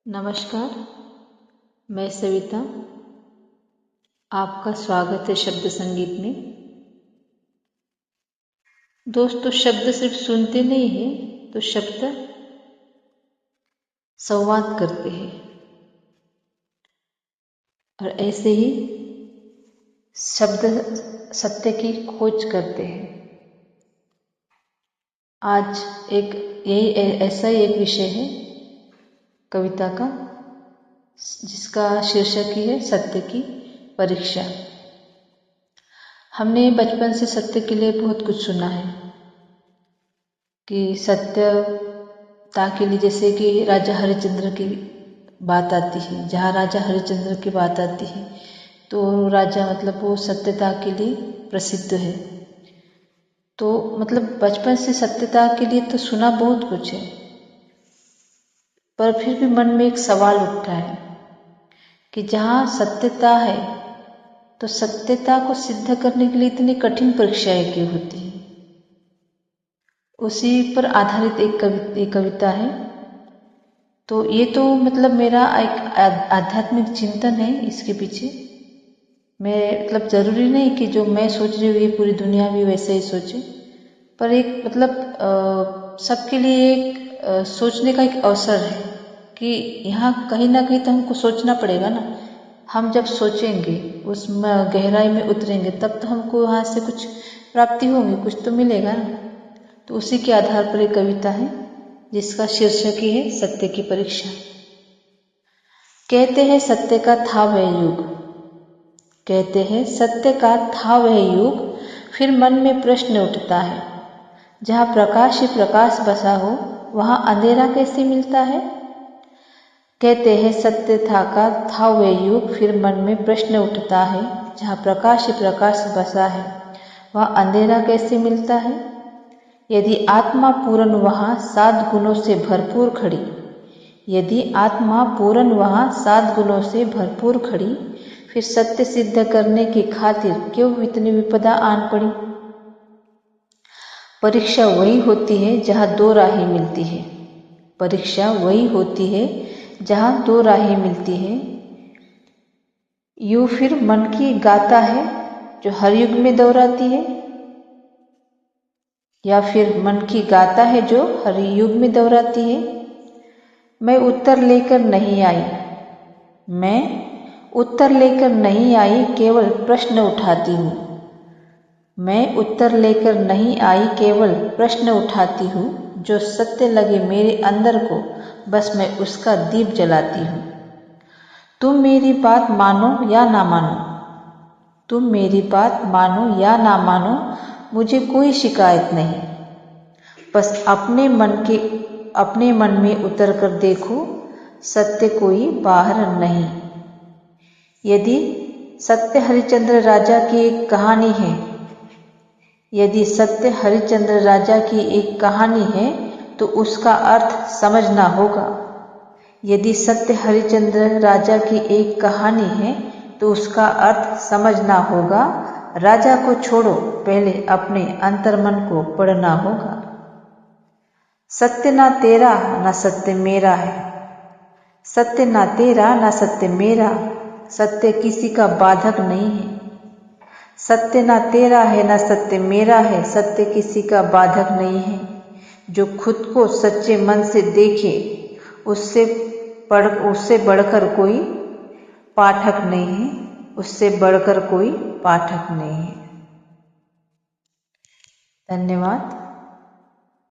नमस्कार, मैं सविता। आपका स्वागत है शब्द संगीत में। दोस्तों, शब्द सिर्फ सुनते नहीं हैं, तो शब्द संवाद करते हैं और ऐसे ही शब्द सत्य की खोज करते हैं। आज ऐसा ही एक विषय है कविता का, जिसका शीर्षक ही है सत्य की परीक्षा। हमने बचपन से सत्य के लिए बहुत कुछ सुना है कि सत्यता के लिए, जैसे कि राजा हरिश्चंद्र की बात आती है, जहाँ राजा हरिश्चंद्र की बात आती है तो राजा वो सत्यता के लिए प्रसिद्ध है। तो बचपन से सत्यता के लिए तो सुना बहुत कुछ है, पर फिर भी मन में एक सवाल उठता है कि जहाँ सत्यता है तो सत्यता को सिद्ध करने के लिए इतनी कठिन परीक्षाएं क्यों होती हैं। उसी पर आधारित एक कविता है। तो ये तो मेरा एक आध्यात्मिक चिंतन है इसके पीछे। मैं जरूरी नहीं कि जो मैं सोच रही हूँ ये पूरी दुनिया भी वैसे ही सोचे, पर एक सबके लिए एक सोचने का एक अवसर है कि यहाँ कहीं ना कहीं तो हमको सोचना पड़ेगा ना। हम जब सोचेंगे, उसमें गहराई में उतरेंगे, तब तो हमको वहाँ से कुछ प्राप्ति होगी, कुछ तो मिलेगा ना। तो उसी के आधार पर एक कविता है जिसका शीर्षक ही है सत्य की परीक्षा। कहते हैं सत्य का था वह युग, कहते हैं सत्य का था वह युग, फिर मन में प्रश्न उठता है, जहाँ प्रकाश ही प्रकाश बसा हो वहाँ अंधेरा कैसे मिलता है। कहते हैं सत्य था वह युग, फिर मन में प्रश्न उठता है, जहाँ प्रकाश ही प्रकाश बसा है वहाँ अंधेरा कैसे मिलता है। यदि आत्मा पूर्ण वहाँ 7 गुणों से भरपूर खड़ी, यदि आत्मा पूर्ण वहाँ 7 गुणों से भरपूर खड़ी, फिर सत्य सिद्ध करने की खातिर क्यों इतनी विपदा आन पड़ी। परीक्षा वही होती है जहाँ 2 राहें मिलती है, परीक्षा वही होती है जहाँ 2 राहें मिलती है। यूं फिर मन की गाता है जो हर युग में दोहराती है, या फिर मन की गाता है जो हर युग में दोहराती है। मैं उत्तर लेकर नहीं आई, मैं उत्तर लेकर नहीं आई, केवल प्रश्न उठाती हूँ। मैं उत्तर लेकर नहीं आई, केवल प्रश्न उठाती हूँ। जो सत्य लगे मेरे अंदर को, बस मैं उसका दीप जलाती हूँ। तुम मेरी बात मानो या ना मानो, तुम मेरी बात मानो या ना मानो, मुझे कोई शिकायत नहीं। बस अपने मन में उतर कर देखो, सत्य कोई बाहर नहीं। यदि सत्य हरिश्चंद्र राजा की एक कहानी है, यदि सत्य हरिश्चंद्र राजा की एक कहानी है तो उसका अर्थ समझना होगा। यदि सत्य हरिश्चंद्र राजा की एक कहानी है तो उसका अर्थ समझना होगा। राजा को छोड़ो, पहले अपने अंतर्मन को पढ़ना होगा। सत्य ना तेरा ना सत्य मेरा है, सत्य ना तेरा ना सत्य मेरा, सत्य किसी का बाधक नहीं है। सत्य ना तेरा है ना सत्य मेरा है, सत्य किसी का बाधक नहीं है। जो खुद को सच्चे मन से देखे, उससे बढ़कर कोई पाठक नहीं है, उससे बढ़कर कोई पाठक नहीं है। धन्यवाद।